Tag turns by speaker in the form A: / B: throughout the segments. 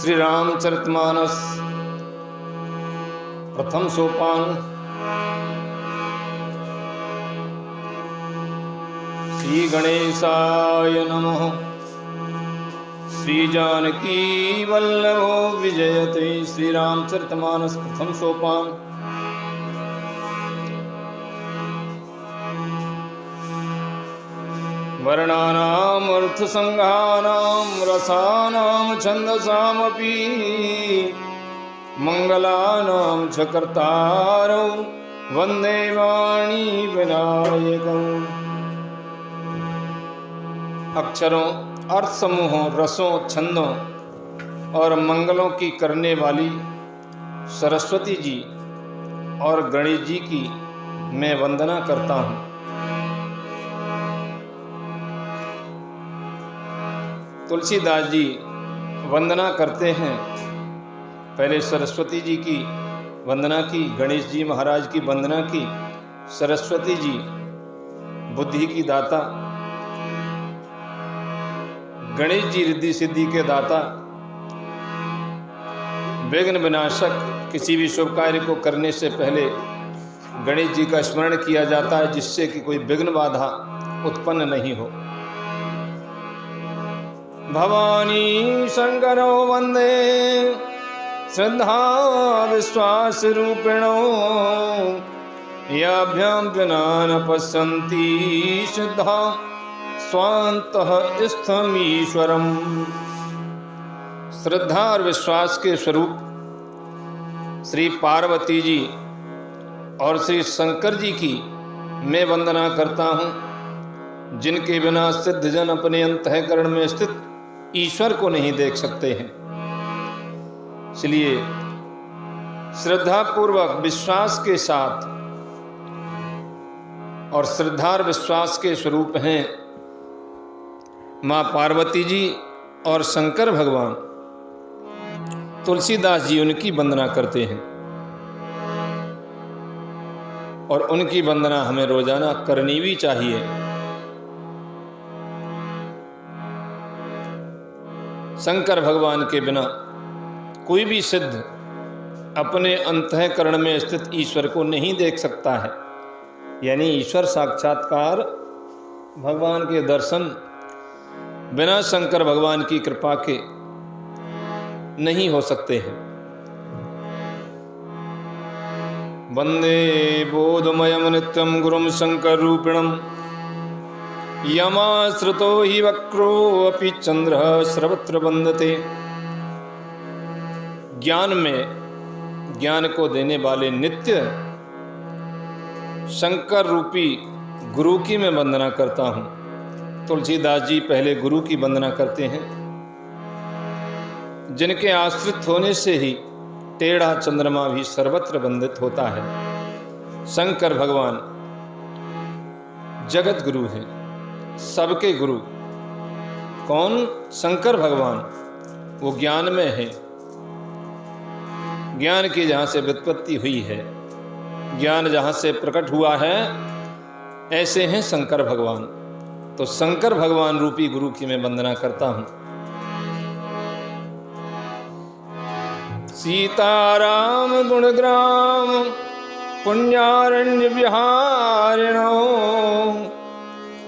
A: श्री रामचरितमानस प्रथम सोपान। श्री गणेशाय नमः। श्री जानकी वल्लभो विजयते। श्री रामचरितमानस प्रथम सोपान। वर्णानाम् अर्थसंज्ञानां रसानां छन्दसामपि मंगलानां च कर्तारौ वन्दे वाणी विनायकम्। अक्षरों, अर्थ समूहों, रसों, छंदों और मंगलों की करने वाली सरस्वती जी और गणेश जी की मैं वंदना करता हूँ। तुलसीदास जी वंदना करते हैं। पहले सरस्वती जी की वंदना की, गणेश जी महाराज की वंदना की। सरस्वती जी बुद्धि की दाता, गणेश जी रिद्धि सिद्धि के दाता, विघ्न विनाशक। किसी भी शुभ कार्य को करने से पहले गणेश जी का स्मरण किया जाता है, जिससे कि कोई विघ्न बाधा उत्पन्न नहीं हो। भवानी शंकरो वंदे श्रद्धा विश्वास रूपिणो याभ्यां विना न पश्यन्ति शुद्धा स्वान्तः स्थमीश्वरम्। श्रद्धा और विश्वास के स्वरूप श्री पार्वती जी और श्री शंकर जी की मैं वंदना करता हूँ, जिनके बिना सिद्ध जन अपने अंतःकरण में स्थित ईश्वर को नहीं देख सकते हैं। इसलिए श्रद्धा पूर्वक विश्वास के साथ, और श्रद्धा और विश्वास के स्वरूप हैं माँ पार्वती जी और शंकर भगवान। तुलसीदास जी उनकी वंदना करते हैं और उनकी वंदना हमें रोजाना करनी भी चाहिए। शंकर भगवान के बिना कोई भी सिद्ध अपने अंतःकरण में स्थित ईश्वर को नहीं देख सकता है। यानी ईश्वर साक्षात्कार, भगवान के दर्शन बिना शंकर भगवान की कृपा के नहीं हो सकते हैं। वंदे बोधमयम नित्यम गुरुम शंकर रूपिणम यमाश्रितो हि वक्रो अपि चंद्र सर्वत्र वंदते। ज्ञान में ज्ञान को देने वाले नित्य शंकर रूपी गुरु की मैं वंदना करता हूँ। तुलसीदास जी पहले गुरु की वंदना करते हैं, जिनके आश्रित होने से ही टेढ़ा चंद्रमा भी सर्वत्र वंदित होता है। शंकर भगवान जगत गुरु हैं, सबके गुरु। कौन? शंकर भगवान। वो ज्ञान में है, ज्ञान की जहां से व्युत्पत्ति हुई है, ज्ञान जहां से प्रकट हुआ है, ऐसे हैं शंकर भगवान। तो शंकर भगवान रूपी गुरु की मैं वंदना करता हूं। सीताराम गुणग्राम पुण्यारण्य विहारिणो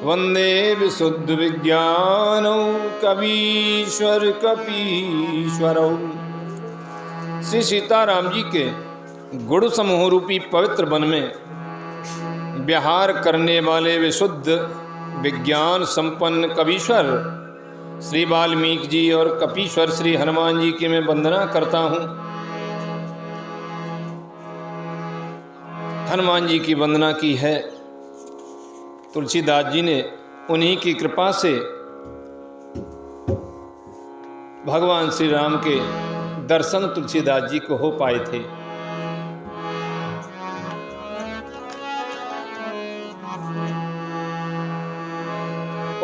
A: वंदे विशुद्ध विज्ञानो कवीश्वर कपीश्वरो। श्री सीताराम जी के गुण समूह रूपी पवित्र वन में विहार करने वाले विशुद्ध विज्ञान संपन्न कवीश्वर श्री वाल्मीकि जी और कपीश्वर श्री हनुमान जी की मैं वंदना करता हूँ। हनुमान जी की वंदना की है तुलसीदास जी ने। उन्हीं की कृपा से भगवान श्री राम के दर्शन तुलसीदास जी को हो पाए थे।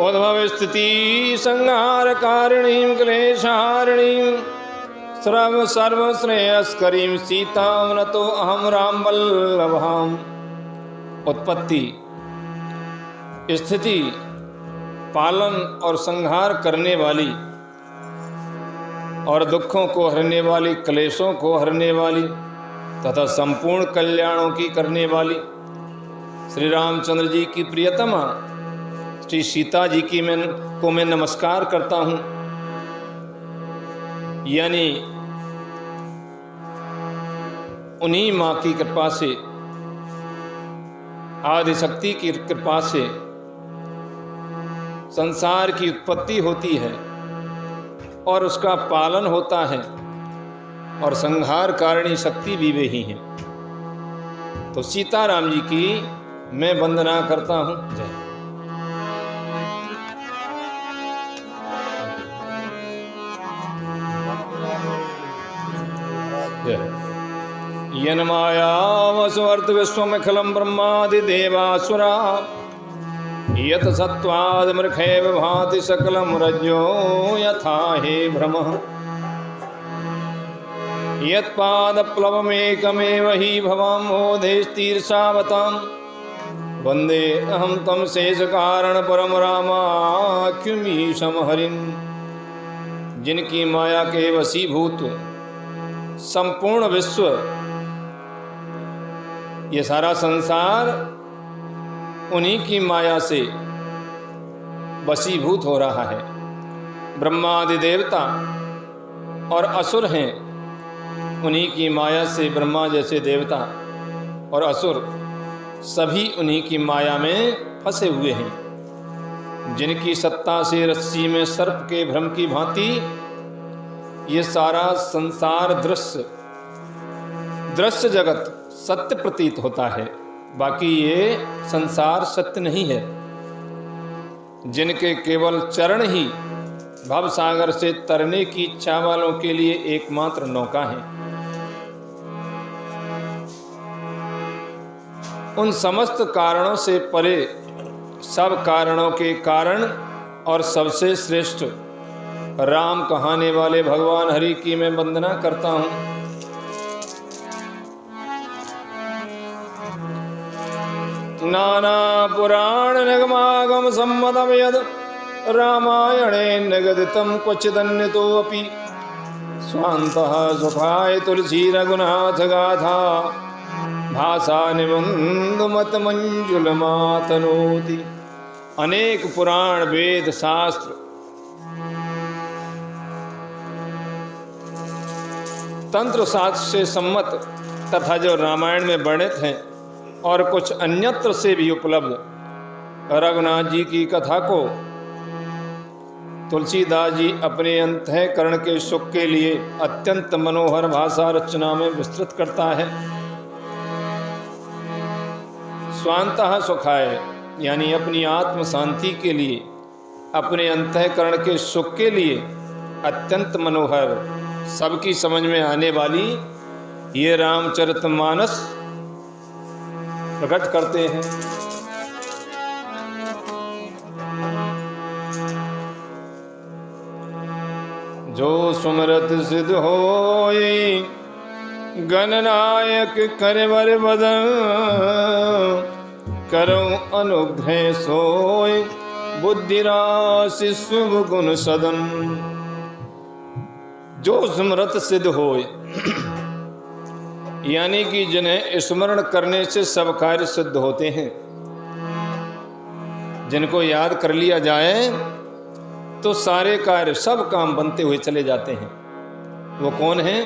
A: उद्भव स्थिति संहार कारिणीं क्लेशहारिणीं सर्व श्रेयस्करीं सीतां नतो अहम राम वल्लभाम्। उत्पत्ति, स्थिति, पालन और संहार करने वाली और दुखों को हरने वाली, क्लेशों को हरने वाली तथा संपूर्ण कल्याणों की करने वाली श्री रामचंद्र जी की प्रियतमा श्री सीता जी की मैं नमस्कार करता हूँ। यानी उन्हीं माँ की कृपा से, आदिशक्ति की कृपा से संसार की उत्पत्ति होती है और उसका पालन होता है, और संहार कारिणी शक्ति भी वे ही हैं। तो सीताराम जी की मैं वंदना करता हूं। जय। यन माया वसुवर्त विश्वमखिलं ब्रह्मादि देवासुरा यत सत्वाद मृखैव भाति सकलं रज्जो यथा हे भ्रमः यत्पादप्लवमेकमेव हि भवां मोदेस्तीर्षावतां वन्दे अहं तं शेषकारण परम रामाख्युमीशं हरिं। जिनकी माया के वशीभूत संपूर्ण विश्व, ये सारा संसार उन्हीं की माया से वशीभूत हो रहा है। ब्रह्मादि देवता और असुर हैं, उन्हीं की माया से ब्रह्मा जैसे देवता और असुर सभी उन्हीं की माया में फंसे हुए हैं। जिनकी सत्ता से रस्सी में सर्प के भ्रम की भांति ये सारा संसार दृश्य जगत सत्य प्रतीत होता है, बाकी ये संसार सत्य नहीं है। जिनके केवल चरण ही भव सागर से तरने की इच्छा वालों के लिए एकमात्र नौका है। उन समस्त कारणों से परे, सब कारणों के कारण और सबसे श्रेष्ठ राम कहाने वाले भगवान हरि की मैं वंदना करता हूं। नाना पुराण निगमागम सम्मतम यद रामायणे निगदितं क्वचिदन्यतोऽपि स्वान्तः सुखाय तुलसी रघुनाथ गाथा भाषा निबंधुमत मंजुल मातनोति। अनेक पुराण वेद शास्त्र तंत्र शास्त्र से सम्मत तथा जो रामायण में वर्णित हैं और कुछ अन्यत्र से भी उपलब्ध रघुनाथ जी की कथा को तुलसीदास जी अपने अंतःकरण के सुख के लिए अत्यंत मनोहर भाषा रचना में विस्तृत करता है। स्वांतः सुखाय यानी अपनी आत्म शांति के लिए, अपने अंतःकरण के सुख के लिए अत्यंत मनोहर, सबकी समझ में आने वाली ये रामचरितमानस प्रकट करते हैं। जो सुमरत सिद्ध होई गणनायक करवर बदन करो अनुग्रह सोय बुद्धि राशि शुभ गुण सदन। जो स्मृत सिद्ध होय यानी कि जिन्हें स्मरण करने से सब कार्य सिद्ध होते हैं। जिनको याद कर लिया जाए तो सारे कार्य, सब काम बनते हुए चले जाते हैं। वो कौन है?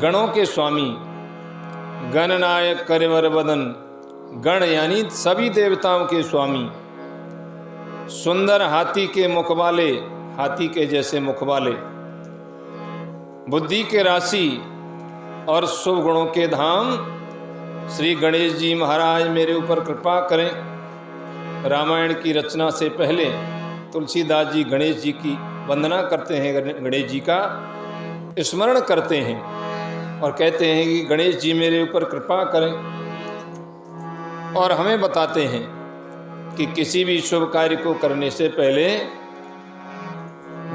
A: गणों के स्वामी, गणनायक करवर बदन। गण यानी सभी देवताओं के स्वामी, सुंदर हाथी के मुख वाले, हाथी के जैसे मुख वाले, बुद्धि के राशि और शुभ गुणों के धाम श्री गणेश जी महाराज मेरे ऊपर कृपा करें। रामायण की रचना से पहले तुलसीदास जी गणेश जी की वंदना करते हैं, गणेश जी का स्मरण करते हैं और कहते हैं कि गणेश जी मेरे ऊपर कृपा करें। और हमें बताते हैं कि किसी भी शुभ कार्य को करने से पहले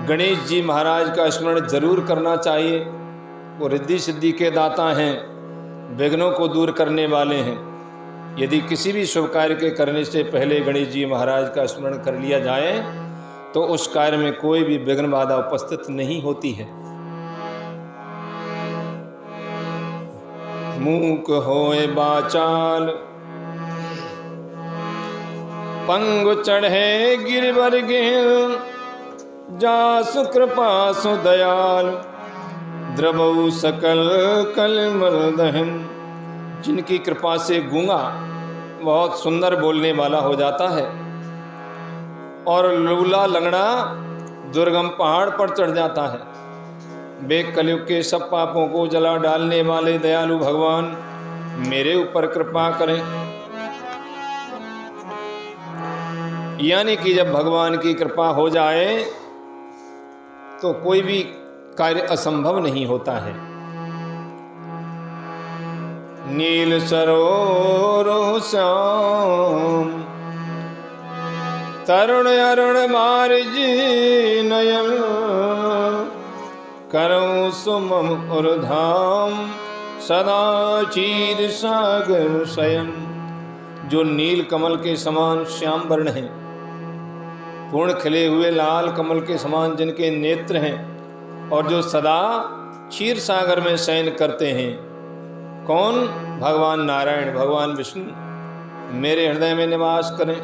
A: गणेश जी महाराज का स्मरण जरूर करना चाहिए। वो रिद्धि सिद्धि के दाता हैं, विघ्नों को दूर करने वाले हैं। यदि किसी भी शुभ कार्य के करने से पहले गणेश जी महाराज का स्मरण कर लिया जाए तो उस कार्य में कोई भी विघ्न बाधा उपस्थित नहीं होती है। मूक होए बाचाल, पंगु चढ़े गिरवर गेह, जासु कृपा सु दयाल, द्रवऊ सकल कलमल दहन। जिनकी कृपा से गूंगा बहुत सुंदर बोलने वाला हो जाता है और लूला लंगड़ा दुर्गम पहाड़ पर चढ़ जाता है। वे कलयुग के सब पापों को जला डालने वाले दयालु भगवान मेरे ऊपर कृपा करें। यानी कि जब भगवान की कृपा हो जाए तो कोई भी कार्य असंभव नहीं होता है। नील सरोवर श्याम, तरुण अरुण मार्ज नयन, करऊं सुमम उर्धाम, सदा चीर सागर शयन। जो नील कमल के समान श्याम वर्ण हैं, पूर्ण खिले हुए लाल कमल के समान जिनके नेत्र हैं, और जो सदा क्षीर सागर में शयन करते हैं। कौन? भगवान नारायण, भगवान विष्णु मेरे हृदय में निवास करें।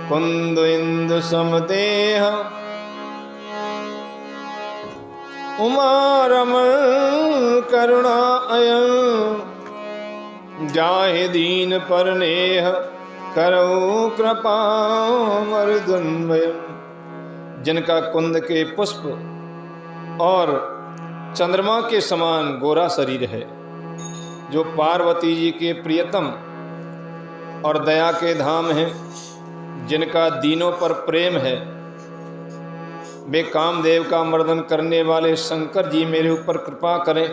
A: कुंद इंदु समदेह, उमा रमण करुणा अयं, जाहि दीन पर नेह, करऊ कृपा मर्दन्वयम्। जिनका कुंद के पुष्प और चंद्रमा के समान गोरा शरीर है, जो पार्वती जी के प्रियतम और दया के धाम हैं, जिनका दीनों पर प्रेम है, वे कामदेव का मर्दन करने वाले शंकर जी मेरे ऊपर कृपा करें।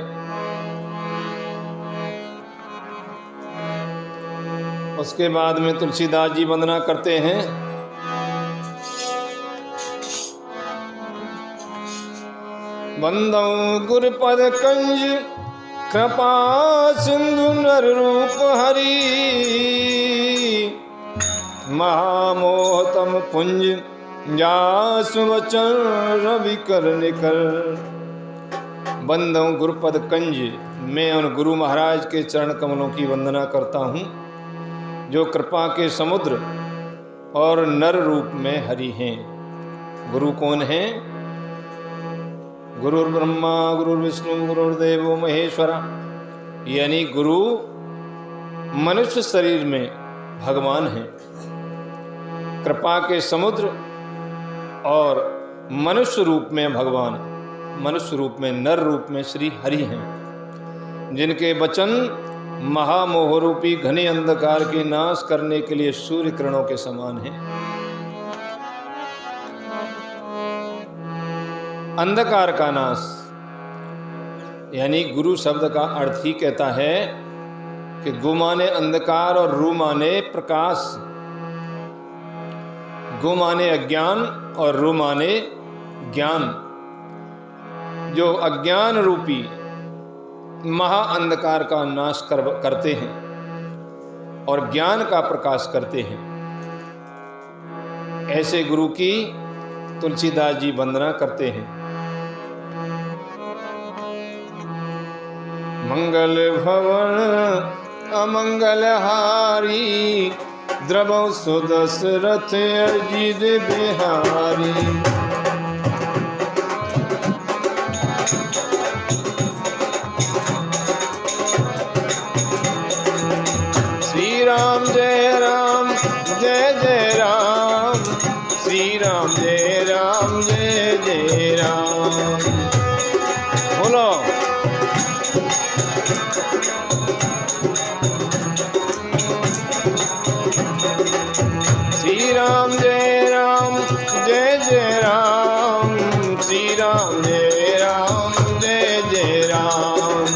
A: उसके बाद में तुलसीदास जी वंदना करते हैं। बंदौ गुरुपद कंज, कृपा सिंधु नर रूप हरि, महामोहतम पुंज, जासु वचन रवि कर निकर। बंदौ गुरुपद कंज, मैं उन गुरु महाराज के चरण कमलों की वंदना करता हूँ जो कृपा के समुद्र और नर रूप में हरि हैं। गुरु कौन हैं? गुरुर् ब्रह्मा गुरुर्विष्णु गुरुर्देवो महेश्वरा। यानी गुरु मनुष्य शरीर में भगवान हैं, कृपा के समुद्र और मनुष्य रूप में भगवान, मनुष्य रूप में नर रूप में श्री हरि हैं, जिनके वचन महामोह रूपी घने अंधकार के नाश करने के लिए सूर्य किरणों के समान हैं। अंधकार का नाश, यानी गुरु शब्द का अर्थ ही कहता है कि गु माने अंधकार और रू माने प्रकाश। गु माने अज्ञान और रू माने ज्ञान। जो अज्ञान रूपी महा अंधकार का नाश करते हैं और ज्ञान का प्रकाश करते हैं, ऐसे गुरु की तुलसीदास जी वंदना करते हैं। मंगल भवन अमंगल हारी, द्रवौ सुदशरथ अजित बिहारी। श्री राम जय राम जय जय राम, श्री राम जय राम जय जय राम। बोलो श्री राम जय राम जय जय राम, श्री राम जय राम जय जय राम।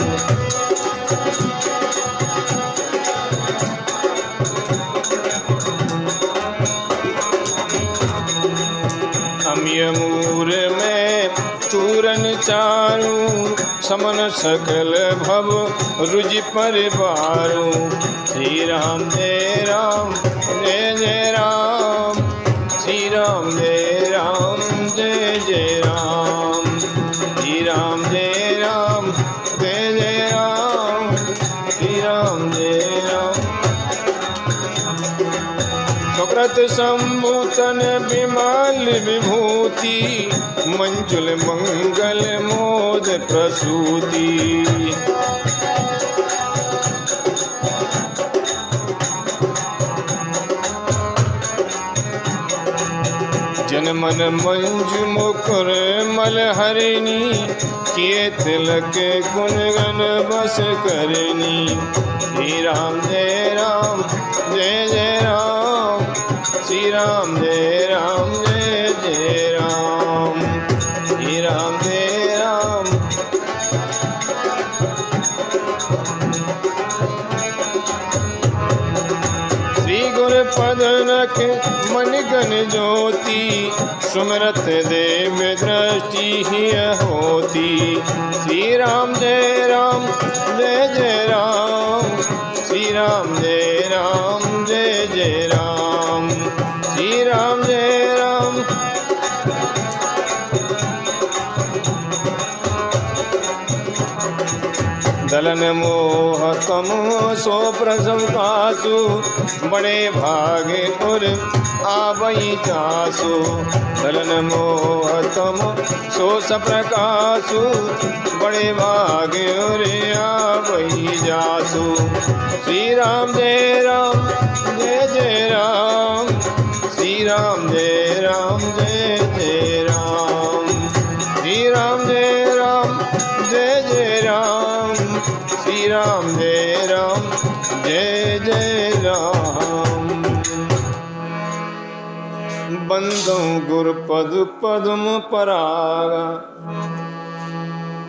A: अमियमूर में चूरन चारू, समन सकल भव रुजि परिवारू। श्री राम जय राम जय जय राम, श्री राम जय राम जय जय राम, श्री राम राम जय राम। सुकृत संभूतन विमल विभूति मंजुल मंगल मोद प्रसूति। जन मन मंजु मुकुर मलहरिणी किए तिलक गुण गण बस करनी। श्री राम जय राम जय जय राम। श्री राम जय राम जय जय राम। श्री राम जय राम। श्री गुर पद रख मन गण ज्योति सुमिरत देव दृष्टि ही होती। श्री राम जय राम जय जय राम। श्री राम जय राम जय जय राम। श्री राम जय राम। दलन मोह तम सो प्रसव कासु बड़े भागे और आवई जासु। दलन मोह तम सो सप्रकाशु बड़े भागे और आवई जासु। श्री राम जय राम जय जय राम। श्री राम जय राम जय जय राम। श्री राम जय राम जय जय राम। श्री राम जय राम जय जय राम। बंदो गुरु पद पद्म परागा।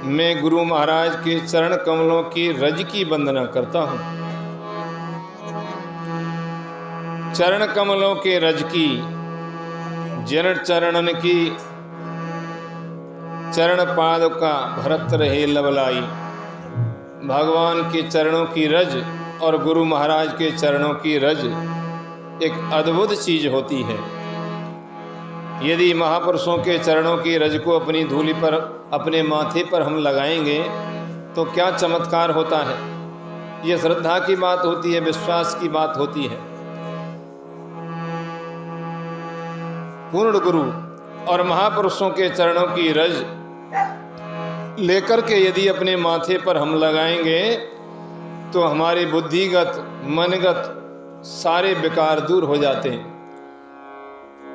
A: मैं गुरु महाराज के चरण कमलों की रज की वंदना करता हूँ। चरण कमलों के रज की, जन चरणन की चरण पादुका भरत रहे लवलाई। भगवान के चरणों की रज और गुरु महाराज के चरणों की रज एक अद्भुत चीज होती है। यदि महापुरुषों के चरणों की रज को अपनी धूलि पर, अपने माथे पर हम लगाएंगे तो क्या चमत्कार होता है। ये श्रद्धा की बात होती है, विश्वास की बात होती है। पूर्ण गुरु और महापुरुषों के चरणों की रज लेकर के यदि अपने माथे पर हम लगाएंगे तो हमारे बुद्धिगत मनगत सारे विकार दूर हो जाते हैं।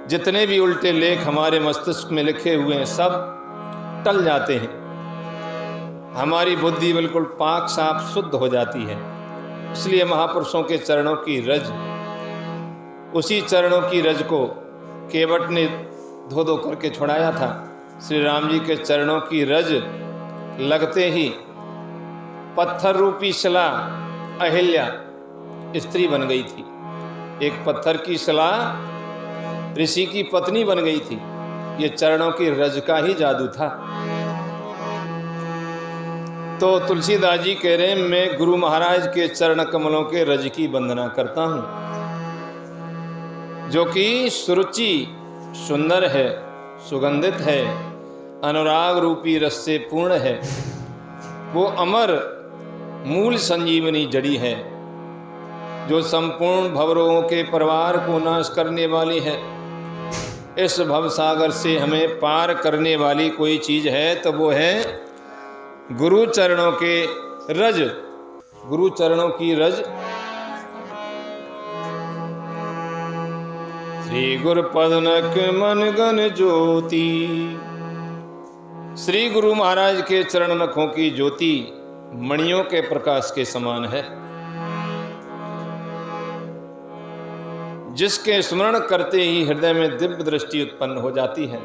A: जितने भी उल्टे लेख हमारे मस्तिष्क में लिखे हुए हैं सब टल जाते हैं। हमारी बुद्धि बिल्कुल पाक साफ शुद्ध हो जाती है। इसलिए महापुरुषों के चरणों की रज, उसी चरणों की रज को केवट ने धो धो करके छुड़ाया था। श्री राम जी के चरणों की रज लगते ही पत्थर रूपी शिला अहिल्या स्त्री बन गई थी। एक पत्थर की शिला ऋषि की पत्नी बन गई थी। ये चरणों की रज का ही जादू था। तो तुलसीदास जी कह रहे हैं, मैं गुरु महाराज के चरण कमलों के रज की वंदना करता हूं, जो कि सुरुचि सुंदर है, सुगंधित है, अनुराग रूपी रस से पूर्ण है। वो अमर मूल संजीवनी जड़ी है, जो संपूर्ण भवरोगों के परिवार को नाश करने वाली है। इस भवसागर से हमें पार करने वाली कोई चीज है तो वो है गुरु चरणों के रज, गुरु चरणों की रज। श्री गुरु पदनक मन गण ज्योति। श्री गुरु महाराज के चरण नखों की ज्योति मणियों के प्रकाश के समान है, जिसके स्मरण करते ही हृदय में दिव्य दृष्टि उत्पन्न हो जाती है।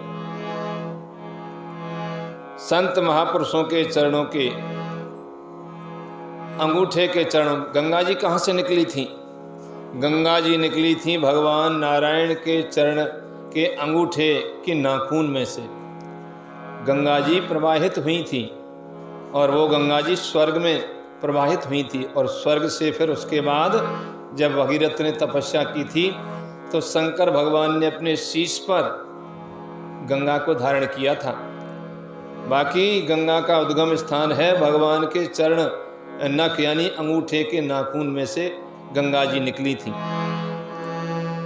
A: संत महापुरुषों के चरणों के अंगूठे के चरण, गंगा जी कहाँ से निकली थी? गंगा जी निकली थी भगवान नारायण के चरण के अंगूठे की नाखून में से। गंगा जी प्रवाहित हुई थी और वो गंगा जी स्वर्ग में प्रवाहित हुई थी, और स्वर्ग से फिर उसके बाद जब भगीरथ ने तपस्या की थी तो शंकर भगवान ने अपने शीश पर गंगा को धारण किया था। बाकी गंगा का उद्गम स्थान है भगवान के चरण नख यानी अंगूठे के नाखून में से गंगा जी निकली थी।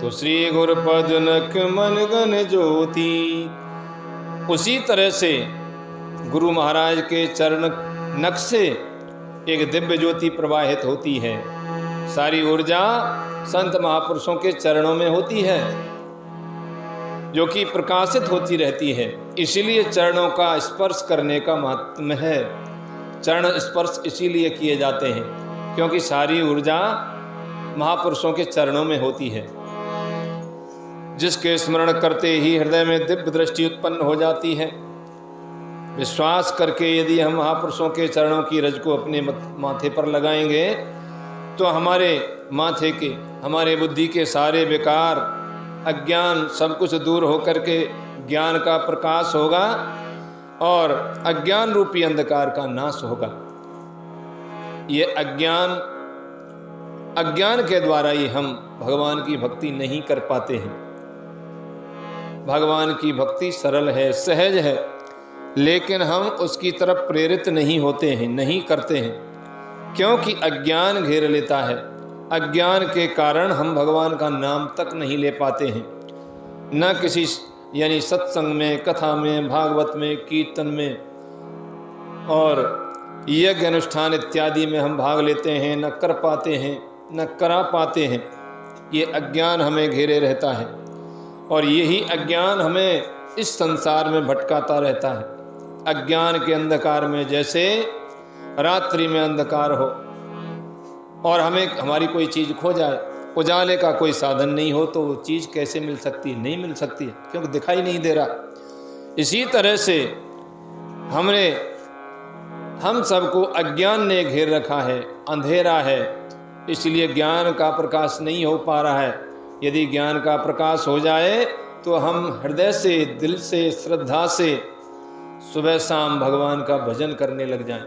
A: तो श्री गुरुपद नख मन गन ज्योति, उसी तरह से गुरु महाराज के चरण नख से एक दिव्य ज्योति प्रवाहित होती है। सारी ऊर्जा संत महापुरुषों के चरणों में होती है, जो कि प्रकाशित होती रहती है। इसीलिए चरणों का स्पर्श करने का महात्म्य है। चरण स्पर्श इसीलिए किए जाते हैं क्योंकि सारी ऊर्जा महापुरुषों के चरणों में होती है, जिसके स्मरण करते ही हृदय में दिव्य दृष्टि उत्पन्न हो जाती है। विश्वास करके यदि हम महापुरुषों के चरणों की रज को अपने माथे पर लगाएंगे तो हमारे माथे के, हमारे बुद्धि के सारे विकार, अज्ञान सब कुछ दूर होकर के ज्ञान का प्रकाश होगा और अज्ञान रूपी अंधकार का नाश होगा। ये अज्ञान के द्वारा ही हम भगवान की भक्ति नहीं कर पाते हैं। भगवान की भक्ति सरल है, सहज है, लेकिन हम उसकी तरफ प्रेरित नहीं होते हैं, नहीं करते हैं, क्योंकि अज्ञान घेर लेता है। अज्ञान के कारण हम भगवान का नाम तक नहीं ले पाते हैं। न किसी यानी सत्संग में, कथा में, भागवत में, कीर्तन में और यज्ञ अनुष्ठान इत्यादि में हम भाग लेते हैं, न कर पाते हैं, न करा पाते हैं। ये अज्ञान हमें घेरे रहता है और यही अज्ञान हमें इस संसार में भटकाता रहता है। अज्ञान के अंधकार में, जैसे रात्रि में अंधकार हो और हमें हमारी कोई चीज़ खो जाए, उजाले का कोई साधन नहीं हो, तो वो चीज़ कैसे मिल सकती है? नहीं मिल सकती है, क्योंकि दिखाई नहीं दे रहा। इसी तरह से हम सबको अज्ञान ने घेर रखा है, अंधेरा है, इसलिए ज्ञान का प्रकाश नहीं हो पा रहा है। यदि ज्ञान का प्रकाश हो जाए तो हम हृदय से, दिल से, श्रद्धा से सुबह शाम भगवान का भजन करने लग जाएं।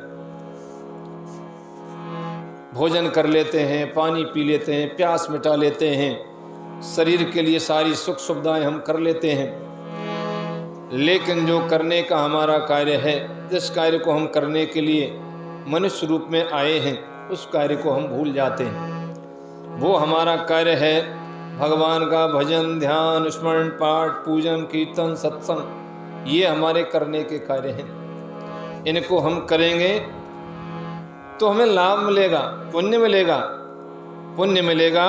A: भोजन कर लेते हैं, पानी पी लेते हैं, प्यास मिटा लेते हैं, शरीर के लिए सारी सुख सुविधाएं हम कर लेते हैं, लेकिन जो करने का हमारा कार्य है, जिस कार्य को हम करने के लिए मनुष्य रूप में आए हैं, उस कार्य को हम भूल जाते हैं। वो हमारा कार्य है भगवान का भजन, ध्यान, स्मरण, पाठ, पूजन, कीर्तन, सत्संग। ये हमारे करने के कार्य हैं। इनको हम करेंगे तो हमें लाभ मिलेगा, पुण्य मिलेगा। पुण्य मिलेगा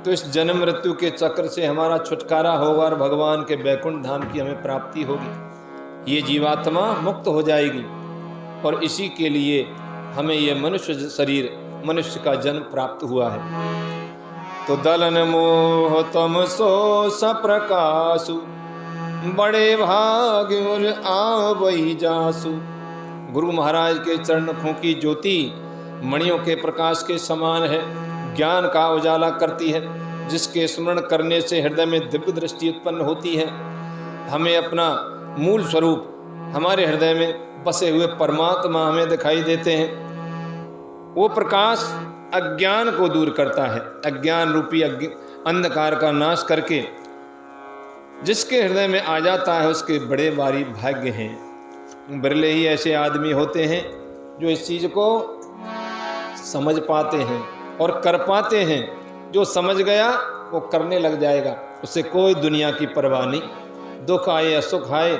A: तो इस जन्म मृत्यु के चक्र से हमारा छुटकारा होगा और भगवान के वैकुंठ धाम की हमें प्राप्ति होगी। ये जीवात्मा मुक्त हो जाएगी और इसी के लिए हमें ये मनुष्य शरीर, मनुष्य का जन्म प्राप्त हुआ है। तो दलन मोह तम सो सप्रकाशु, बड़े भाग उर आवई जासु। गुरु महाराज के चरणों की ज्योति मणियों के प्रकाश के समान है, ज्ञान का उजाला करती है, जिसके स्मरण करने से हृदय में दिव्य दृष्टि उत्पन्न होती है। हमें अपना मूल स्वरूप, हमारे हृदय में बसे हुए परमात्मा हमें दिखाई देते हैं। वो प्रकाश अज्ञान को दूर करता है। अज्ञान रूपी अंधकार का नाश करके जिसके हृदय में आ जाता है, उसके बड़े भारी भाग्य हैं। बिरले ही ऐसे आदमी होते हैं जो इस चीज़ को समझ पाते हैं और कर पाते हैं। जो समझ गया वो करने लग जाएगा, उससे कोई दुनिया की परवाह नहीं। दुख आए या सुख आए,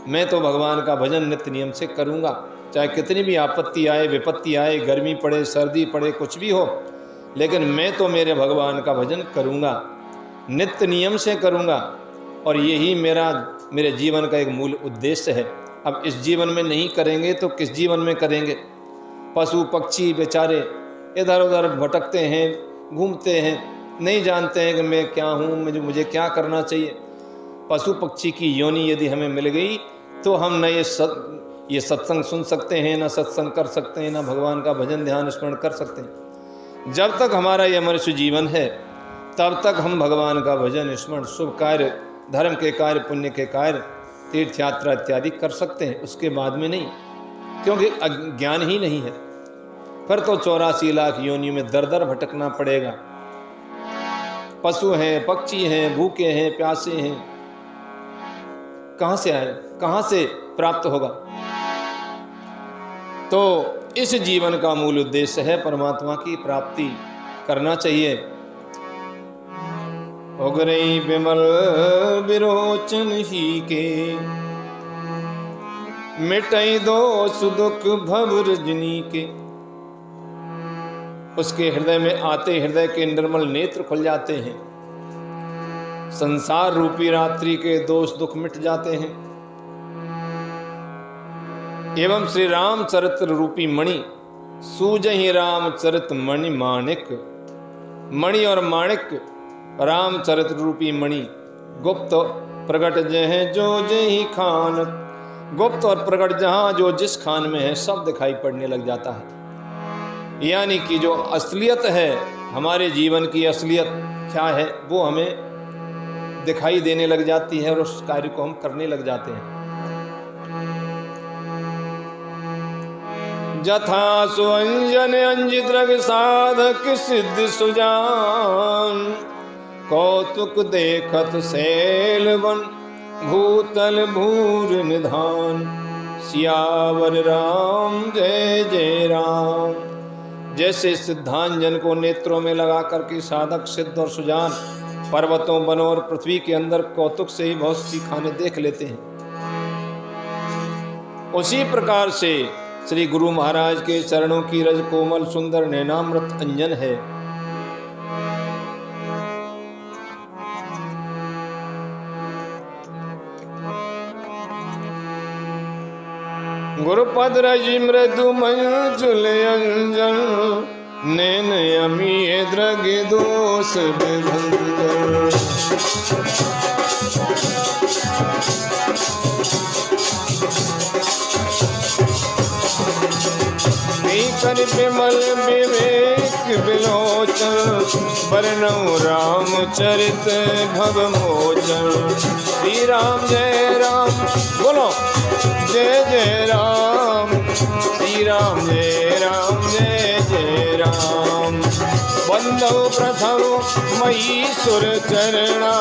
A: मैं तो भगवान का भजन नित्य नियम से करूँगा, चाहे कितनी भी आपत्ति आए, विपत्ति आए, गर्मी पड़े, सर्दी पड़े, कुछ भी हो, लेकिन मैं तो मेरे भगवान का भजन करूँगा, नित्य नियम से करूँगा। और यही मेरे जीवन का एक मूल उद्देश्य है। अब इस जीवन में नहीं करेंगे तो किस जीवन में करेंगे? पशु पक्षी बेचारे इधर उधर भटकते हैं, घूमते हैं, नहीं जानते हैं कि मैं क्या हूँ, मुझे क्या करना चाहिए। पशु पक्षी की योनि यदि हमें मिल गई तो हम न ये सत्संग सुन सकते हैं, न सत्संग कर सकते हैं, न भगवान का भजन ध्यान स्मरण कर सकते हैं। जब तक हमारा यह मनुष्य जीवन है तब तक हम भगवान का भजन स्मरण, शुभ कार्य, धर्म के कार्य, पुण्य के कार्य, तीर्थ यात्रा इत्यादि कर सकते हैं। उसके बाद में नहीं, क्योंकि ज्ञान ही नहीं है। फिर तो 84 लाख योनियों में दर दर भटकना पड़ेगा। पशु हैं, पक्षी हैं, भूखे हैं, प्यासे हैं, कहाँ से आए, कहाँ से प्राप्त होगा? तो इस जीवन का मूल उद्देश्य है परमात्मा की प्राप्ति करना चाहिए। उगरई विमल विरोचन ही के, मिटई दोष दुख भव रजनी के। उसके हृदय में आते हृदय के निर्मल नेत्र खुल जाते हैं, संसार रूपी रात्रि के दोष दुख मिट जाते हैं, एवं श्री रामचरित्र रूपी मणि सूजहि रामचरित मणि माणिक। मणि और माणिक रामचरित्र रूपी मणि गुप्त प्रकट जह जो जही खान। गुप्त और प्रकट जहां जो जिस खान में है सब दिखाई पड़ने लग जाता है। यानी कि जो असलियत है, हमारे जीवन की असलियत क्या है, वो हमें दिखाई देने लग जाती है और उस कार्य को हम करने लग जाते हैं। जथा सुअंजन अंजित रग साधक सिद्ध सुजान। कौतुक देखत सैल वन भूतल भूर निधान। सियावर राम जय जय राम। जैसे सिद्धांजन को नेत्रों में लगा करके साधक सिद्ध और सुजान पर्वतों वनों और पृथ्वी के अंदर कौतुक से ही बहुत सी खाने देख लेते हैं, उसी प्रकार से श्री गुरु महाराज के चरणों की रज कोमल सुंदर नैनामृत अंजन है। गुरुपद रज मृदु मंजुल अंजन। नैन अमी द्रग दोष विभंजन। कर विमल विवेक विलोचन। वर्णौ रामचरित भव मोचन। श्री राम जय राम बोलो जय जय राम। श्री राम जय राम जय जय राम। बंधु प्रथम मई सुर चरणा।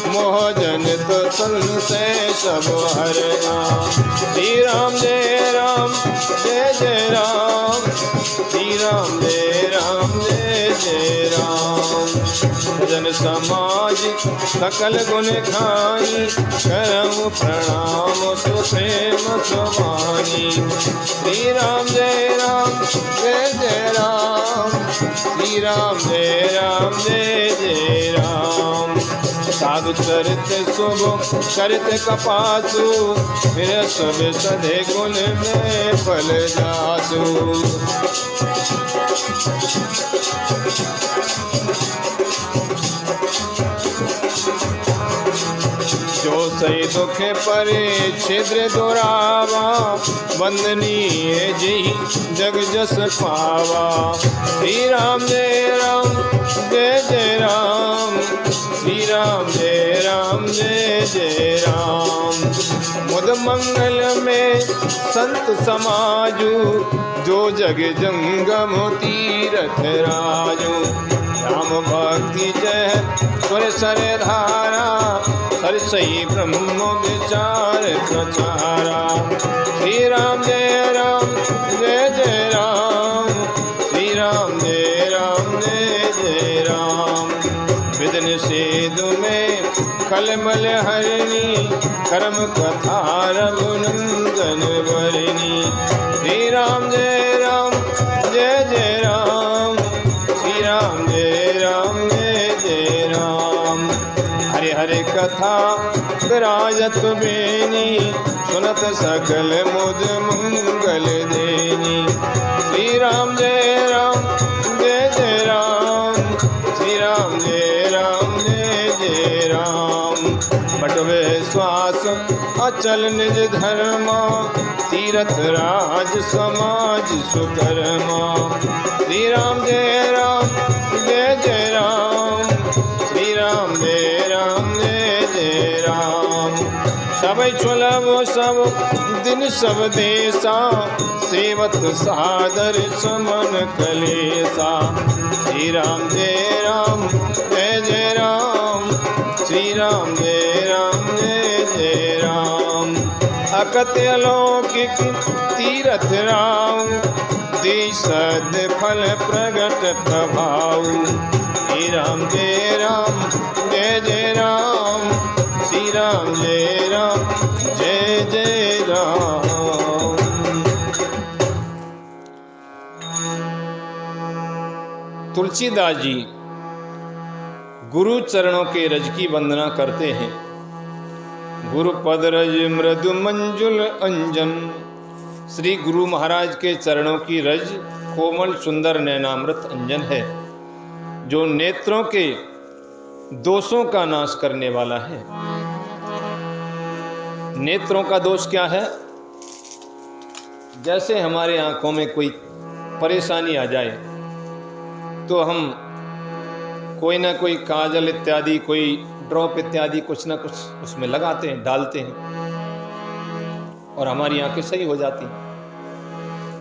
A: मोह जनित संशय सब हरना। श्री राम जय राम जय जय राम। श्री राम जय राम जय जय राम। जन समाज सकल गुण खाई। करम प्रणाम सुप्रेम सुभानी। श्री राम जय राम जय जय राम। श्री राम जय राम जय जय राम। साधु चरित शुभ चरित कपासु। फिर सब सधे गुण में फल जासु। जो सही दुख परे छिद्र दोरावा। वंदनीय जी जग जस पावा। श्री राम जय राम जय जय राम। श्री राम जय राम जय जय राम। मुद मंगल में संत समाजू। जो जग जंगम तीरथ राजू। राम भक्ति जय सुर सर धारा। हर सही ब्रह्म विचार प्रचारा। श्री राम जय राम जय जय राम। श्री राम जय राम जय जय राम। विदन सेदु में खलमल हरणी। कर्म कथा रघुनंदन वरणी। श्री राम जय राम जय जय राम। श्री राम जय राम जय जय राम। हरे हरे कथा विराजत बेनी। सुनत सकल मुद मंगल देनी। श्री राम जय राम जय जय राम। श्री राम जय राम जय जय राम। बटवे श्वास अचल निज धर्मा। तीरथ राज समाज सुकर्मा। श्री राम जय राम जय जय राम। श्री राम जय राम जय जय राम। सब चुलव सब दिन सब देशा। सेवत सादर समन कलेसा। श्री राम जय राम जय जय राम। श्री राम जय राम जय जय राम। अकत अलौकिक तीर तीरथ राव, दिसद फल प्रगट प्रभाव। श्री राम जय राम जय जय राम, श्री राम जय राम जय जय राम। तुलसीदास जी गुरु चरणों के रज की वंदना करते हैं। गुरु पद रज मृदु मंजुल अंजन। श्री गुरु महाराज के चरणों की रज कोमल सुंदर नैनामृत अंजन है, जो नेत्रों के दोषों का नाश करने वाला है। नेत्रों का दोष क्या है? जैसे हमारे आंखों में कोई परेशानी आ जाए तो हम कोई ना कोई काजल इत्यादि, कोई ड्रॉप इत्यादि कुछ ना कुछ उसमें लगाते हैं, डालते हैं और हमारी आंखें सही हो जाती हैं।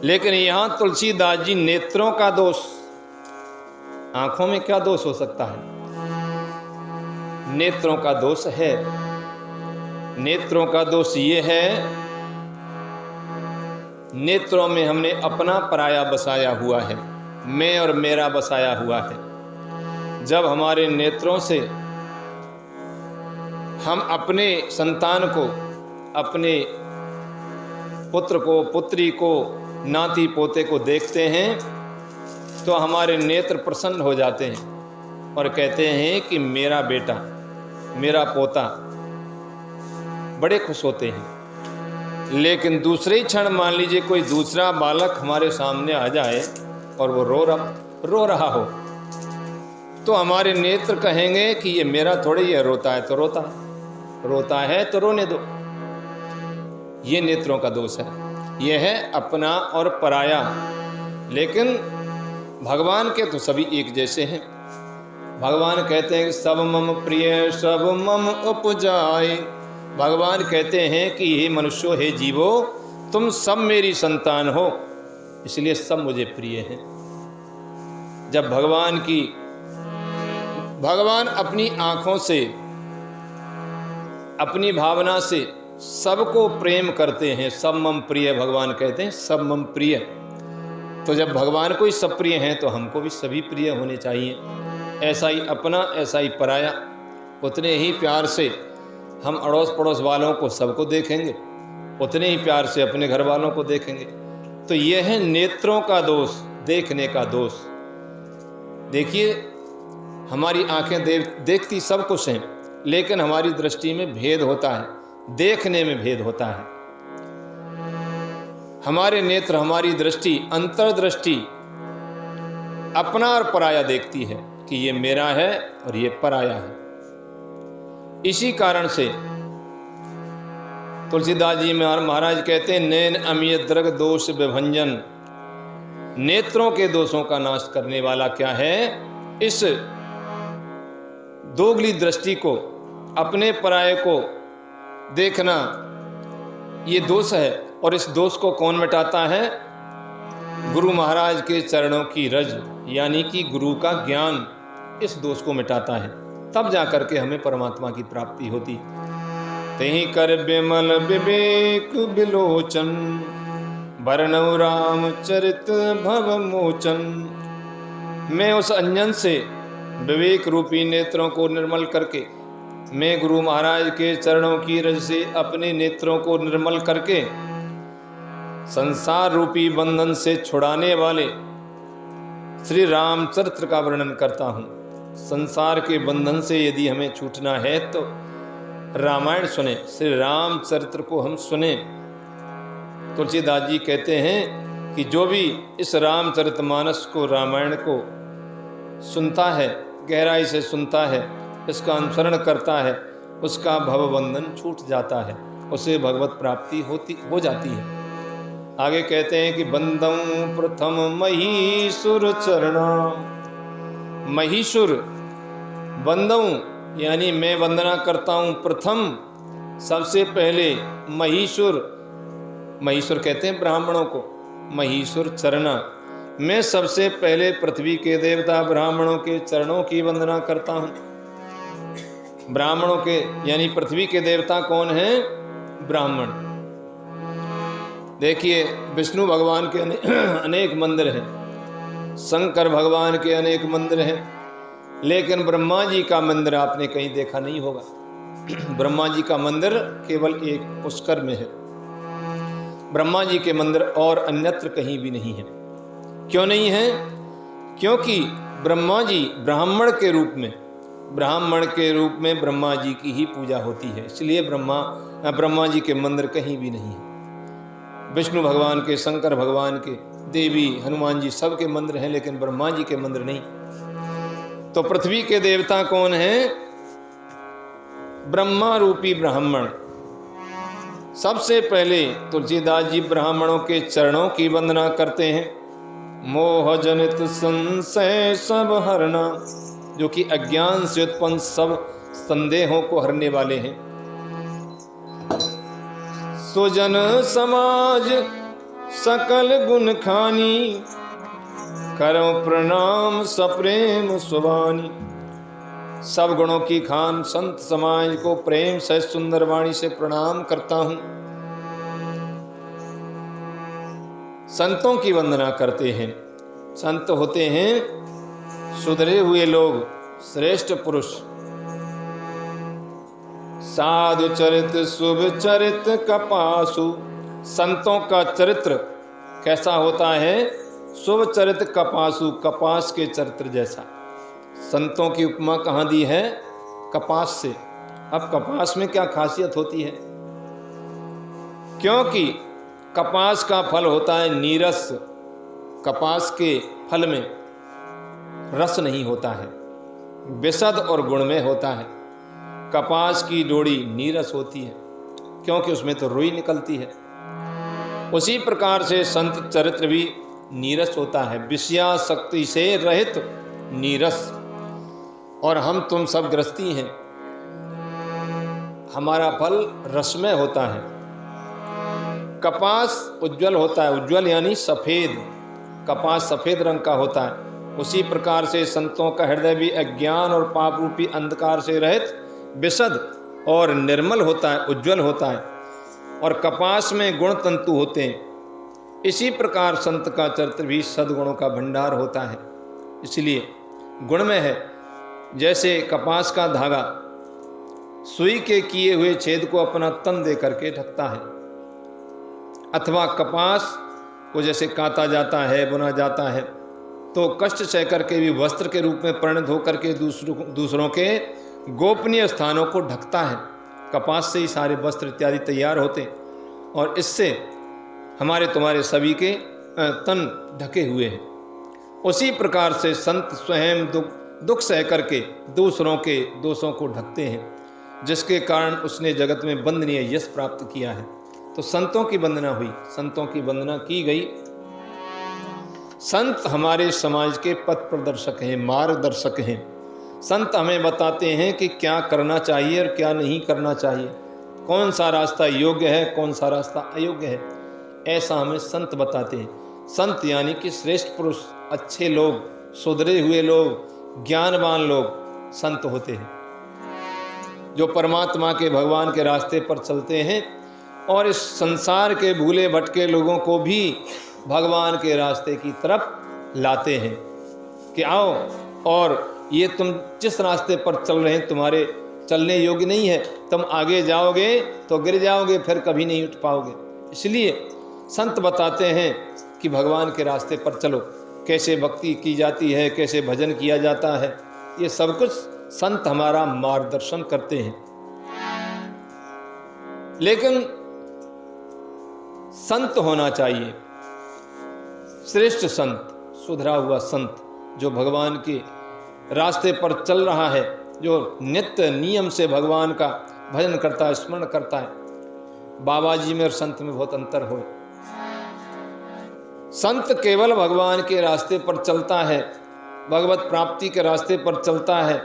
A: लेकिन यहां तुलसीदास जी नेत्रों का दोष, आंखों में क्या दोष हो सकता है? नेत्रों का दोष है। नेत्रों का दोष ये है, नेत्रों में हमने अपना पराया बसाया हुआ है, मैं और मेरा बसाया हुआ है। जब हमारे नेत्रों से हम अपने संतान को, अपने पुत्र को, पुत्री को, नाती पोते को देखते हैं तो हमारे नेत्र प्रसन्न हो जाते हैं और कहते हैं कि मेरा बेटा, मेरा पोता, बड़े खुश होते हैं। लेकिन दूसरे ही क्षण मान लीजिए कोई दूसरा बालक हमारे सामने आ जाए और वो रो रहा हो तो हमारे नेत्र कहेंगे कि ये मेरा थोड़ी है, रोता है तो रोता है, रोता है तो रोने दो। ये नेत्रों का दोष है। यह है अपना और पराया। लेकिन भगवान के तो सभी एक जैसे हैं। भगवान कहते हैं कि सब मम प्रिय सब मम उपजाए। भगवान कहते हैं कि हे मनुष्यों, हे जीवो, तुम सब मेरी संतान हो, इसलिए सब मुझे प्रिय हैं। जब भगवान अपनी आंखों से, अपनी भावना से सबको प्रेम करते हैं। सब मम प्रिय, भगवान कहते हैं सब मम प्रिय। तो जब भगवान को ही सब प्रिय हैं तो हमको भी सभी प्रिय होने चाहिए। ऐसा ही अपना, ऐसा ही पराया। उतने ही प्यार से हम अड़ोस पड़ोस वालों को सबको देखेंगे, उतने ही प्यार से अपने घर वालों को देखेंगे। तो यह है नेत्रों का दोष, देखने का दोष। देखिए, हमारी आंखें देखती सब कुछ हैं, लेकिन हमारी दृष्टि में भेद होता है, देखने में भेद होता है। हमारे नेत्र, हमारी दृष्टि, अंतर्दृष्टि अपना और पराया देखती है कि ये मेरा है और ये पराया है। इसी कारण से तुलसीदास जी महाराज कहते हैं, नैन अमीय दृग दोष विभंजन। नेत्रों के दोषों का नाश करने वाला क्या है? इस दोगली दृष्टि को, अपने पराये को देखना, ये दोष है। और इस दोष को कौन मिटाता है? गुरु महाराज के चरणों की रज, यानी कि गुरु का ज्ञान इस दोष को मिटाता है। तब जाकर के हमें परमात्मा की प्राप्ति होती। तेहि कर बिमल विवेक बिलोचन, बरनऊ राम चरित भव मोचन। मैं उस अंजन से विवेक रूपी नेत्रों को निर्मल करके, मैं गुरु महाराज के चरणों की रज से अपने नेत्रों को निर्मल करके संसार रूपी बंधन से छुड़ाने वाले श्री रामचरित्र का वर्णन करता हूँ। संसार के बंधन से यदि हमें छूटना है तो रामायण सुने, श्री रामचरित्र को हम सुने। तुलसीदास जी कहते हैं कि जो भी इस रामचरितमानस को, रामायण को सुनता है, गहराई से सुनता है, इसका अनुसरण करता है, उसका भवबंधन छूट जाता है, उसे भगवत प्राप्ति हो जाती है। आगे कहते हैं कि बंदं प्रथम महीसुर चरणा। महीसुर, बंदं यानी मैं वंदना करता हूँ प्रथम, सबसे पहले महीसुर। महीसुर कहते हैं ब्राह्मणों को। महीसुर चरणा, मैं सबसे पहले पृथ्वी के देवता ब्राह्मणों के चरणों की वंदना करता हूँ। ब्राह्मणों के यानी पृथ्वी के देवता कौन हैं? ब्राह्मण। देखिए, विष्णु भगवान के अनेक मंदिर हैं, शंकर भगवान के अनेक मंदिर हैं, लेकिन ब्रह्मा जी का मंदिर आपने कहीं देखा नहीं होगा। ब्रह्मा जी का मंदिर केवल एक पुष्कर में है। ब्रह्मा जी के मंदिर और अन्यत्र कहीं भी नहीं है। क्यों नहीं है? क्योंकि ब्रह्मा जी ब्राह्मण के रूप में ब्रह्मा जी की ही पूजा होती है, इसलिए ब्रह्मा जी के मंदिर कहीं भी नहीं है। विष्णु भगवान के, शंकर भगवान के, देवी हनुमान जी सबके मंदिर हैं, लेकिन ब्रह्मा जी के मंदिर नहीं। तो पृथ्वी के देवता कौन हैं? ब्रह्मा रूपी ब्राह्मण। सबसे पहले तुलसीदास जी ब्राह्मणों के चरणों की वंदना करते हैं। मोह जनित संशय सब हरना, जो कि अज्ञान से उत्पन्न सब संदेहों को हरने वाले हैं। सुजन समाज सकल गुण खानी, करो प्रणाम सप्रेम सुबानी। सब गुणों की खान संत समाज को प्रेम से सुंदर वाणी से प्रणाम करता हूं। संतों की वंदना करते हैं। संत होते हैं सुधरे हुए लोग, श्रेष्ठ पुरुष। साधु चरित शुभ चरित कपासु। संतों का चरित्र कैसा होता है? शुभ चरित कपासु, कपास के चरित्र जैसा। संतों की उपमा कहाँ दी है? कपास से। अब कपास में क्या खासियत होती है? क्योंकि कपास का फल होता है नीरस। कपास के फल में रस नहीं होता है, विशद और गुणमय होता है। कपास की डोरी नीरस होती है, क्योंकि उसमें तो रुई निकलती है। उसी प्रकार से संत चरित्र भी नीरस होता है, विषयासक्ति से रहित नीरस। और हम तुम सब गृहस्थी हैं, हमारा फल रसमय होता है। कपास उज्जवल होता है, उज्जवल यानी सफेद। कपास सफेद रंग का होता है। उसी प्रकार से संतों का हृदय भी अज्ञान और पाप रूपी अंधकार से रहित, विशद और निर्मल होता है, उज्जवल होता है। और कपास में गुण तंतु होते हैं। इसी प्रकार संत का चरित्र भी सद्गुणों का भंडार होता है, इसलिए गुणमय है। जैसे कपास का धागा सुई के किए हुए छेद को अपना तन दे करके ढकता है, अथवा कपास को जैसे काता जाता है, बुना जाता है, तो कष्ट सह करके भी वस्त्र के रूप में परिणत होकर के दूसरों के गोपनीय स्थानों को ढकता है। कपास से ही सारे वस्त्र इत्यादि तैयार होते हैं, और इससे हमारे तुम्हारे सभी के तन ढके हुए हैं। उसी प्रकार से संत स्वयं दुख सह करके दूसरों के दोषों को ढकते हैं, जिसके कारण उसने जगत में वंदनीय यश प्राप्त किया है। तो संतों की वंदना हुई, संतों की वंदना की गई। संत हमारे समाज के पथ प्रदर्शक हैं, मार्गदर्शक हैं। संत हमें बताते हैं कि क्या करना चाहिए और क्या नहीं करना चाहिए, कौन सा रास्ता योग्य है, कौन सा रास्ता अयोग्य है, ऐसा हमें संत बताते हैं। संत यानी कि श्रेष्ठ पुरुष, अच्छे लोग, सुधरे हुए लोग, ज्ञानवान लोग संत होते हैं, जो परमात्मा के, भगवान के रास्ते पर चलते हैं और इस संसार के भूले भटके लोगों को भी भगवान के रास्ते की तरफ लाते हैं कि आओ, और ये तुम जिस रास्ते पर चल रहे हैं तुम्हारे चलने योग्य नहीं है, तुम आगे जाओगे तो गिर जाओगे, फिर कभी नहीं उठ पाओगे। इसलिए संत बताते हैं कि भगवान के रास्ते पर चलो, कैसे भक्ति की जाती है, कैसे भजन किया जाता है, ये सब कुछ संत हमारा मार्गदर्शन करते हैं। लेकिन संत होना चाहिए, श्रेष्ठ संत, सुधरा हुआ संत, जो भगवान के रास्ते पर चल रहा है, जो नित्य नियम से भगवान का भजन करता है, स्मरण करता है। बाबा जी में और संत में बहुत अंतर हो। संत केवल भगवान के रास्ते पर चलता है, भगवत प्राप्ति के रास्ते पर चलता है।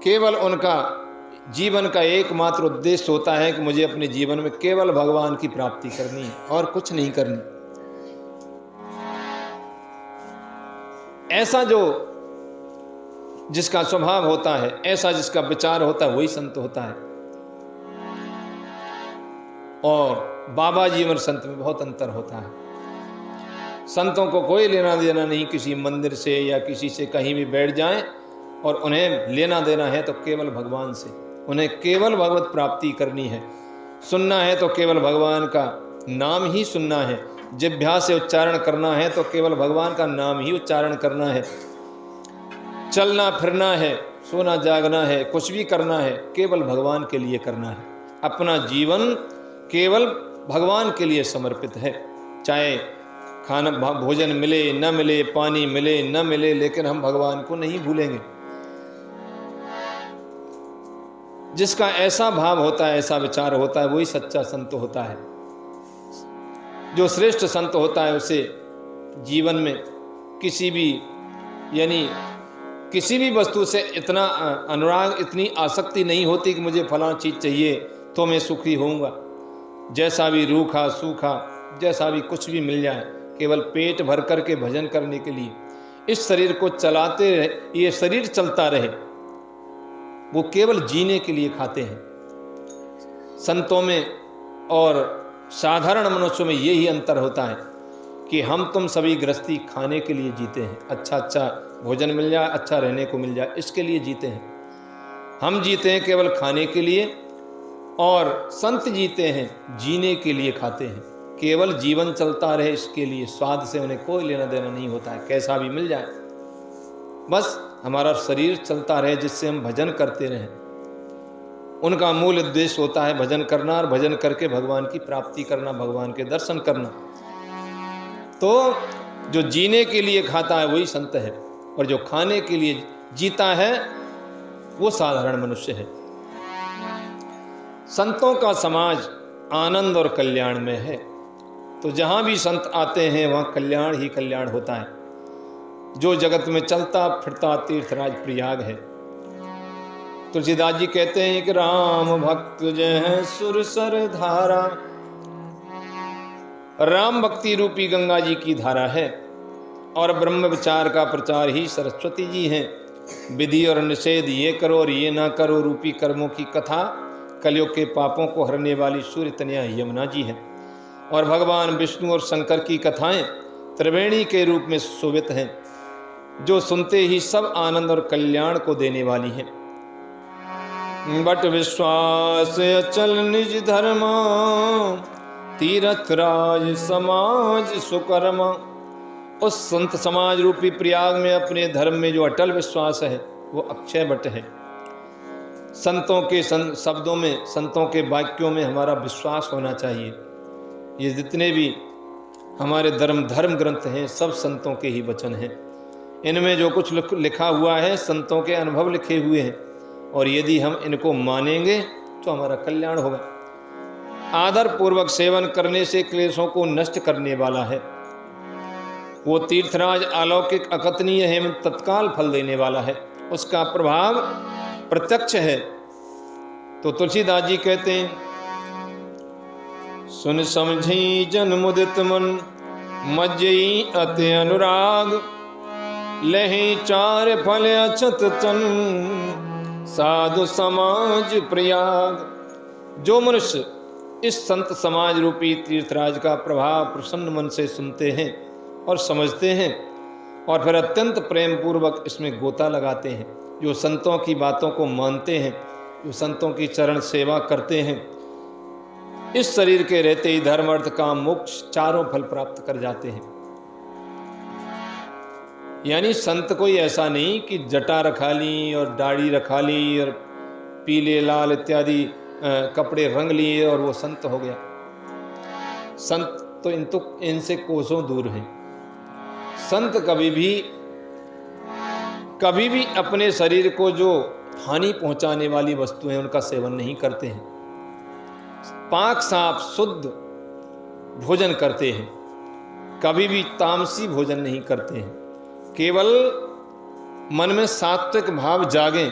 A: केवल उनका जीवन का एकमात्र उद्देश्य होता है कि मुझे अपने जीवन में केवल भगवान की प्राप्ति करनी है और कुछ नहीं करनी। ऐसा जो जिसका स्वभाव होता है, ऐसा जिसका विचार होता है, वही संत होता है। और बाबा जी और संत में बहुत अंतर होता है। संतों को कोई लेना देना नहीं किसी मंदिर से या किसी से कहीं भी बैठ जाएं, और उन्हें लेना देना है तो केवल भगवान से। उन्हें केवल भगवत प्राप्ति करनी है। सुनना है तो केवल भगवान का नाम ही सुनना है। जिह्वा से उच्चारण करना है तो केवल भगवान का नाम ही उच्चारण करना है। चलना फिरना है, सोना जागना है, कुछ भी करना है, केवल भगवान के लिए करना है। अपना जीवन केवल भगवान के लिए समर्पित है। चाहे खाना भोजन मिले न मिले, पानी मिले न मिले, लेकिन हम भगवान को नहीं भूलेंगे। जिसका ऐसा भाव होता है, ऐसा विचार होता है, वही सच्चा संत होता है। जो श्रेष्ठ संत होता है उसे जीवन में किसी भी किसी भी वस्तु से इतना अनुराग, इतनी आसक्ति नहीं होती कि मुझे फलां चीज़ चाहिए तो मैं सुखी होऊंगा। जैसा भी रूखा सूखा, जैसा भी कुछ भी मिल जाए, केवल पेट भर कर के भजन करने के लिए इस शरीर को चलाते रहे, ये शरीर चलता रहे, वो केवल जीने के लिए खाते हैं। संतों में और साधारण मनुष्यों में यही अंतर होता है कि हम तुम सभी गृहस्थी खाने के लिए जीते हैं। अच्छा भोजन मिल जाए, अच्छा रहने को मिल जाए, इसके लिए जीते हैं। हम जीते हैं केवल खाने के लिए, और संत जीते हैं जीने के लिए, खाते हैं। केवल जीवन चलता रहे इसके लिए, स्वाद से उन्हें कोई लेना देना नहीं होता है, कैसा भी मिल जाए, बस हमारा शरीर चलता रहे जिससे हम भजन करते रहें। उनका मूल उद्देश्य होता है भजन करना, और भजन करके भगवान की प्राप्ति करना, भगवान के दर्शन करना। तो जो जीने के लिए खाता है वही संत है, और जो खाने के लिए जीता है वो साधारण मनुष्य है। संतों का समाज आनंद और कल्याण में है, तो जहां भी संत आते हैं वहां कल्याण ही कल्याण होता है। जो जगत में चलता फिरता तीर्थराज प्रयाग है। तुलसीदास जी कहते हैं कि राम भक्त जय है सुरसर धारा। राम भक्ति रूपी गंगा जी की धारा है, और ब्रह्म विचार का प्रचार ही सरस्वती जी हैं। विधि और निषेध, ये करो और ये ना करो रूपी कर्मों की कथा कलयुग के पापों को हरने वाली सूर्य तनया यमुना जी है। और भगवान विष्णु और शंकर की कथाएं त्रिवेणी के रूप में शोभित हैं, जो सुनते ही सब आनंद और कल्याण को देने वाली हैं। बट विश्वास अचल निज धर्मा, तीरथ राज समाज सुकर्मा। उस संत समाज रूपी प्रयाग में अपने धर्म में जो अटल विश्वास है वो अक्षय बट है। संतों के शब्दों में, संतों के वाक्यों में हमारा विश्वास होना चाहिए। ये जितने भी हमारे धर्म ग्रंथ हैं सब संतों के ही वचन हैं। इनमें जो कुछ लिखा हुआ है संतों के अनुभव लिखे हुए हैं, और यदि हम इनको मानेंगे तो हमारा कल्याण होगा। आदर पूर्वक सेवन करने से क्लेशों को नष्ट करने वाला है। वो तीर्थराज अलौकिक अकथनीय है, तत्काल फल देने वाला है, उसका प्रभाव प्रत्यक्ष है। तो तुलसीदास जी कहते हैं, सुन समझी जन मुदित मन, मज्जई अति अनुराग। लही चार फल अछत चन, साधु समाज प्रयाग। जो मनुष्य इस संत समाज रूपी तीर्थराज का प्रभाव प्रसन्न मन से सुनते हैं और समझते हैं, और फिर अत्यंत प्रेम पूर्वक इसमें गोता लगाते हैं, जो संतों की बातों को मानते हैं, जो संतों की चरण सेवा करते हैं, इस शरीर के रहते ही धर्म अर्थ काम मोक्ष चारों फल प्राप्त कर जाते हैं। यानी संत कोई ऐसा नहीं कि जटा रखा ली और दाढ़ी रखा ली और पीले लाल इत्यादि कपड़े रंग लिए और वो संत हो गया। संत तो इनसे कोसों दूर हैं। संत कभी भी अपने शरीर को जो हानि पहुंचाने वाली वस्तु है उनका सेवन नहीं करते हैं। पाक साफ शुद्ध भोजन करते हैं, कभी भी तामसी भोजन नहीं करते हैं। केवल मन में सात्विक भाव जागें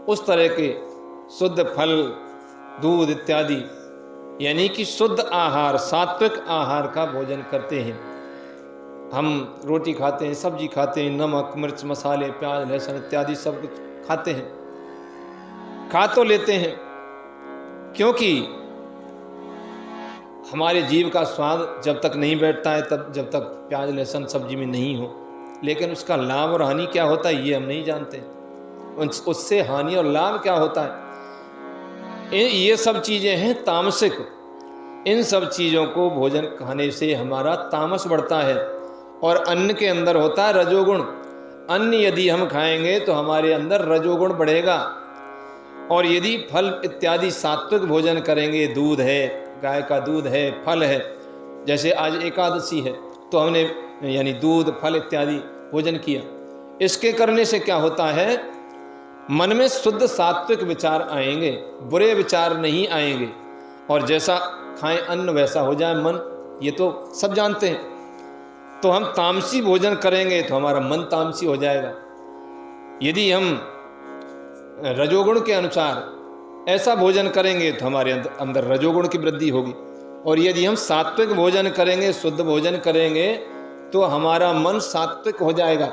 A: उस तरह के शुद्ध फल, दूध इत्यादि, यानी कि शुद्ध आहार, सात्विक आहार का भोजन करते हैं। हम रोटी खाते हैं, सब्जी खाते हैं, नमक मिर्च मसाले प्याज लहसुन इत्यादि सब कुछ खाते हैं, खा तो लेते हैं, क्योंकि हमारे जीव का स्वाद जब तक नहीं बैठता है, तब जब तक प्याज लहसुन सब्जी में नहीं हो, लेकिन उसका लाभ और हानि क्या होता है ये हम नहीं जानते। उससे हानि और लाभ क्या होता है, ये सब चीज़ें हैं तामसिक। इन सब चीज़ों को भोजन खाने से हमारा तामस बढ़ता है। और अन्न के अंदर होता है रजोगुण। अन्न यदि हम खाएंगे तो हमारे अंदर रजोगुण बढ़ेगा। और यदि फल इत्यादि सात्विक भोजन करेंगे, दूध है, गाय का दूध है, फल है, जैसे आज एकादशी है तो हमने यानी दूध फल इत्यादि भोजन किया, इसके करने से क्या होता है, मन में शुद्ध सात्विक विचार आएंगे, बुरे विचार नहीं आएंगे। और जैसा खाएं अन्न वैसा हो जाए मन, ये तो सब जानते हैं। तो हम तामसी भोजन करेंगे तो हमारा मन तामसी हो जाएगा। यदि हम रजोगुण के अनुसार ऐसा भोजन करेंगे तो हमारे अंदर रजोगुण की वृद्धि होगी। और यदि हम सात्विक भोजन करेंगे, शुद्ध भोजन करेंगे, तो हमारा मन सात्विक हो जाएगा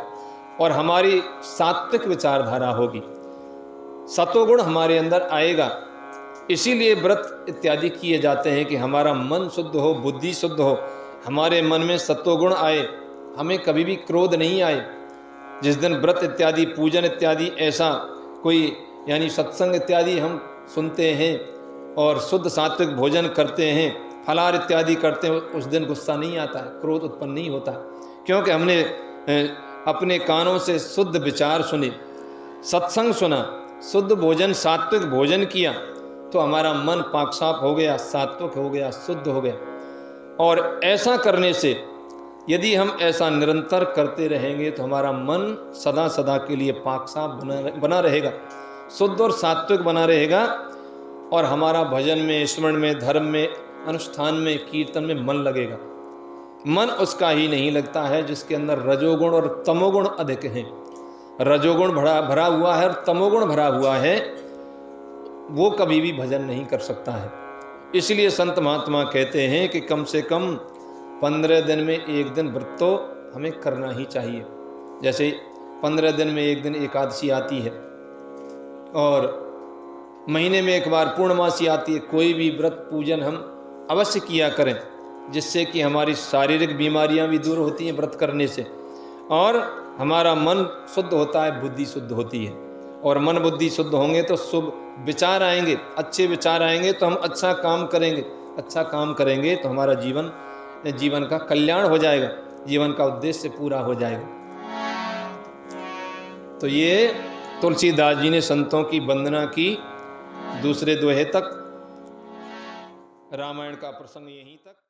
A: और हमारी सात्विक विचारधारा होगी, सतोगुण हमारे अंदर आएगा। इसीलिए व्रत इत्यादि किए जाते हैं कि हमारा मन शुद्ध हो, बुद्धि शुद्ध हो, हमारे मन में सत्वगुण आए, हमें कभी भी क्रोध नहीं आए। जिस दिन व्रत इत्यादि, पूजन इत्यादि, ऐसा कोई यानी सत्संग इत्यादि हम सुनते हैं और शुद्ध सात्विक भोजन करते हैं, फलाहार इत्यादि करते हैं, उस दिन गुस्सा नहीं आता है, क्रोध उत्पन्न नहीं होता, क्योंकि हमने अपने कानों से शुद्ध विचार सुने, सत्संग सुना, शुद्ध भोजन सात्विक भोजन किया, तो हमारा मन पाक साफ हो गया, सात्विक हो गया, शुद्ध हो गया। और ऐसा करने से यदि हम ऐसा निरंतर करते रहेंगे तो हमारा मन सदा सदा के लिए पाक साफ बना रहेगा, शुद्ध और सात्विक बना रहेगा। और हमारा भजन में, स्मरण में, धर्म में, अनुष्ठान में, कीर्तन में मन लगेगा। मन उसका ही नहीं लगता है जिसके अंदर रजोगुण और तमोगुण अधिक हैं। रजोगुण भरा हुआ है और तमोगुण भरा हुआ है, वो कभी भी भजन नहीं कर सकता है। इसलिए संत महात्मा कहते हैं कि कम से कम 15 दिन में एक दिन व्रत तो हमें करना ही चाहिए। जैसे 15 दिन में एक दिन एकादशी आती है और महीने में एक बार पूर्णमासी आती है। कोई भी व्रत पूजन हम अवश्य किया करें, जिससे कि हमारी शारीरिक बीमारियां भी दूर होती हैं व्रत करने से, और हमारा मन शुद्ध होता है, बुद्धि शुद्ध होती है। और मन बुद्धि शुद्ध होंगे तो शुभ विचार आएंगे, अच्छे विचार आएंगे तो हम अच्छा काम करेंगे, अच्छा काम करेंगे तो हमारा जीवन का कल्याण हो जाएगा, जीवन का उद्देश्य पूरा हो जाएगा। तो ये तुलसीदास जी ने संतों की वंदना की, दूसरे दोहे तक, रामायण का प्रसंग यहीं तक।